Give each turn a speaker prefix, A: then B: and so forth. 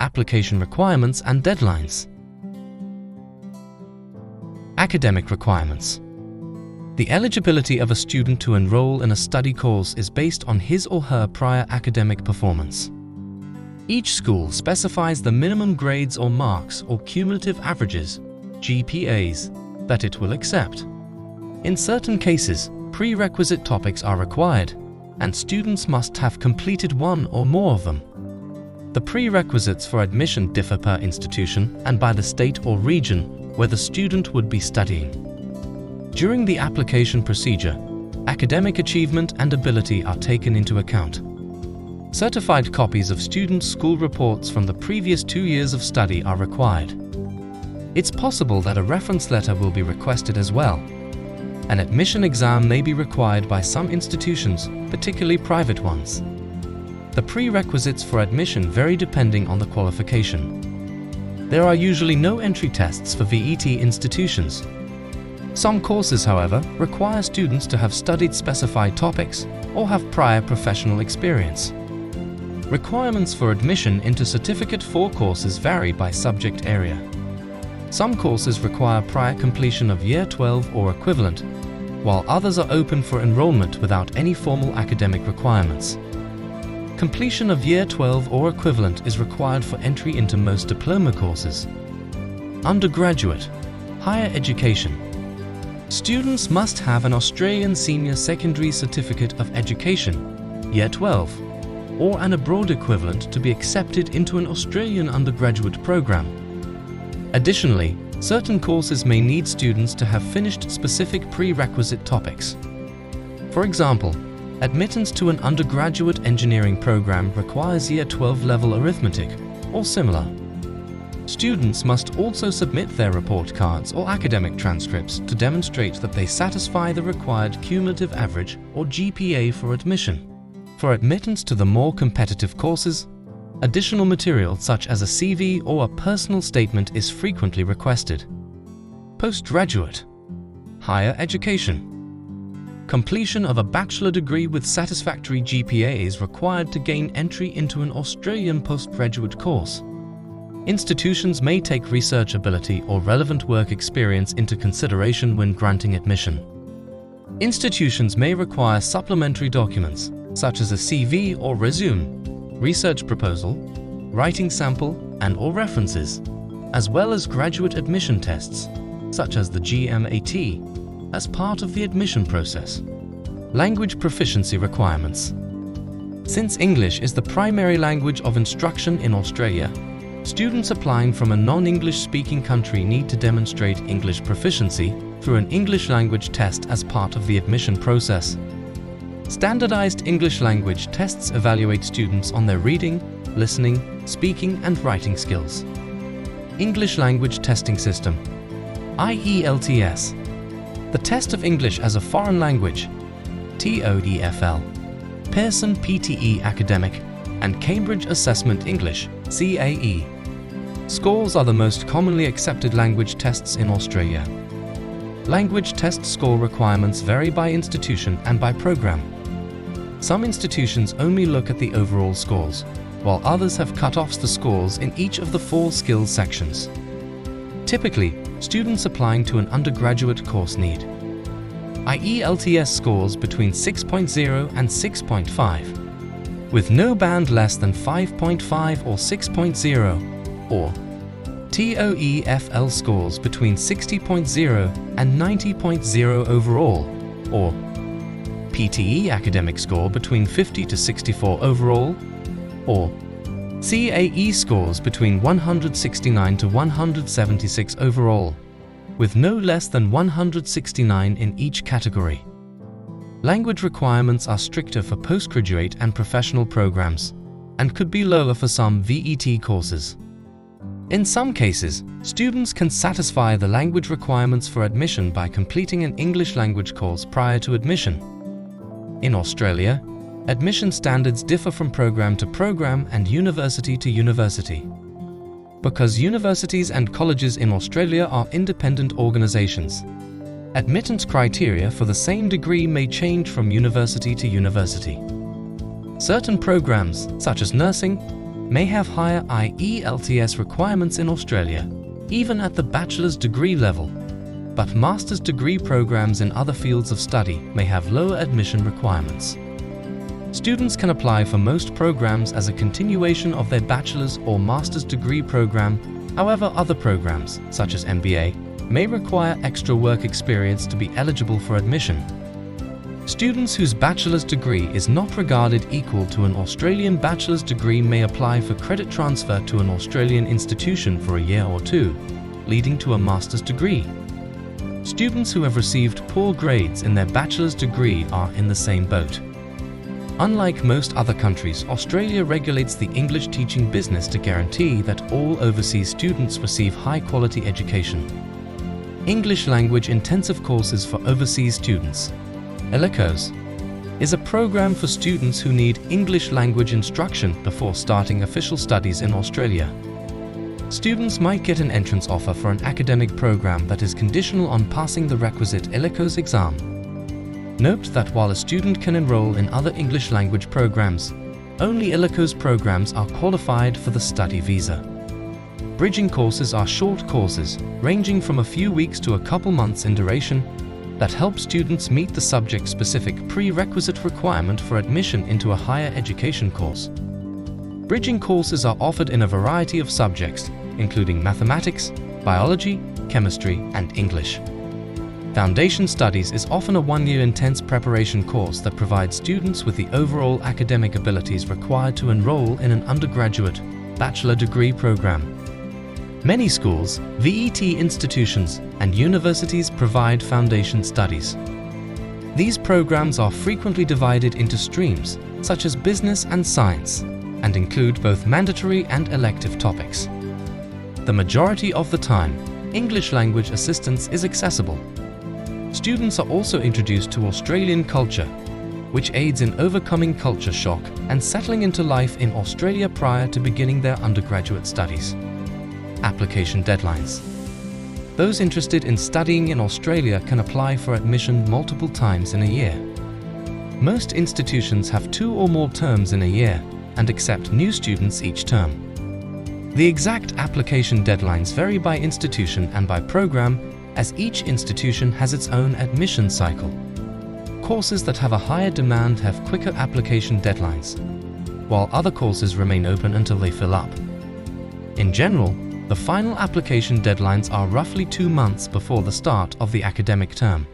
A: Application requirements and deadlines. Academic requirements. The eligibility of a student to enroll in a study course is based on his or her prior academic performance. Each school specifies the minimum grades or marks or cumulative averages, GPAs, that it will accept. In certain cases, prerequisite topics are required, and students must have completed one or more of them. The prerequisites for admission differ per institution and by the state or region where the student would be studying. During the application procedure, academic achievement and ability are taken into account. Certified copies of students' school reports from the previous 2 years of study are required. It's possible that a reference letter will be requested as well. An admission exam may be required by some institutions, particularly private ones. The prerequisites for admission vary depending on the qualification. There are usually no entry tests for VET institutions. Some courses, however, require students to have studied specified topics or have prior professional experience. Requirements for admission into Certificate 4 courses vary by subject area. Some courses require prior completion of Year 12 or equivalent, while others are open for enrollment without any formal academic requirements. Completion of Year 12 or equivalent is required for entry into most diploma courses. Undergraduate, higher education. Students must have an Australian Senior Secondary Certificate of Education, Year 12, or an abroad equivalent to be accepted into an Australian undergraduate program. Additionally, certain courses may need students to have finished specific prerequisite topics. For example, admittance to an undergraduate engineering program requires Year 12 level arithmetic or similar. Students must also submit their report cards or academic transcripts to demonstrate that they satisfy the required cumulative average or GPA for admission. For admittance to the more competitive courses, additional material such as a CV or a personal statement is frequently requested. Postgraduate, higher education. Completion of a bachelor degree with satisfactory GPA is required to gain entry into an Australian postgraduate course. Institutions may take research ability or relevant work experience into consideration when granting admission. Institutions may require supplementary documents, such as a CV or resume, research proposal, writing sample and/or references, as well as graduate admission tests, such as the GMAT, as part of the admission process. Language proficiency requirements. Since English is the primary language of instruction in Australia, students applying from a non-English speaking country need to demonstrate English proficiency through an English language test as part of the admission process. Standardized English language tests evaluate students on their reading, listening, speaking and writing skills. English Language Testing System, IELTS. The Test of English as a Foreign Language, TOEFL. Pearson PTE Academic and Cambridge Assessment English, CAE. Scores are the most commonly accepted language tests in Australia. Language test score requirements vary by institution and by program. Some institutions only look at the overall scores, while others have cut-offs the scores in each of the 4 skills sections. Typically, students applying to an undergraduate course need IELTS scores between 6.0 and 6.5, with no band less than 5.5 or 6.0, or TOEFL scores between 60.0 and 90.0 overall, or PTE academic score between 50 to 64 overall, or CAE scores between 169 to 176 overall, with no less than 169 in each category. Language requirements are stricter for postgraduate and professional programs, and could be lower for some VET courses. In some cases, students can satisfy the language requirements for admission by completing an English language course prior to admission. In Australia, admission standards differ from program to program and university to university. Because universities and colleges in Australia are independent organisations, admittance criteria for the same degree may change from university to university. Certain programs, such as nursing, may have higher IELTS requirements in Australia, even at the bachelor's degree level, but master's degree programs in other fields of study may have lower admission requirements. Students can apply for most programs as a continuation of their bachelor's or master's degree program. However, other programs, such as MBA, may require extra work experience to be eligible for admission. Students whose bachelor's degree is not regarded equal to an Australian bachelor's degree may apply for credit transfer to an Australian institution for a year or two, leading to a master's degree. Students who have received poor grades in their bachelor's degree are in the same boat. Unlike most other countries, Australia regulates the English teaching business to guarantee that all overseas students receive high-quality education. English language intensive courses for overseas students, ELICOs, is a program for students who need English language instruction before starting official studies in Australia. Students might get an entrance offer for an academic program that is conditional on passing the requisite ELICOs exam. Note that while a student can enroll in other English language programs, only ELICOs programs are qualified for the study visa. Bridging courses are short courses, ranging from a few weeks to a couple months in duration, that help students meet the subject-specific prerequisite requirement for admission into a higher education course. Bridging courses are offered in a variety of subjects, including mathematics, biology, chemistry, and English. Foundation Studies is often a one-year intense preparation course that provides students with the overall academic abilities required to enroll in an undergraduate bachelor degree program. Many schools, VET institutions, and universities provide Foundation Studies. These programs are frequently divided into streams, such as business and science, and include both mandatory and elective topics. The majority of the time, English language assistance is accessible. Students are also introduced to Australian culture, which aids in overcoming culture shock and settling into life in Australia prior to beginning their undergraduate studies. Application deadlines. Those interested in studying in Australia can apply for admission multiple times in a year. Most institutions have 2 or more terms in a year and accept new students each term. The exact application deadlines vary by institution and by program, as each institution has its own admission cycle. Courses that have a higher demand have quicker application deadlines, while other courses remain open until they fill up. In general, the final application deadlines are roughly 2 months before the start of the academic term.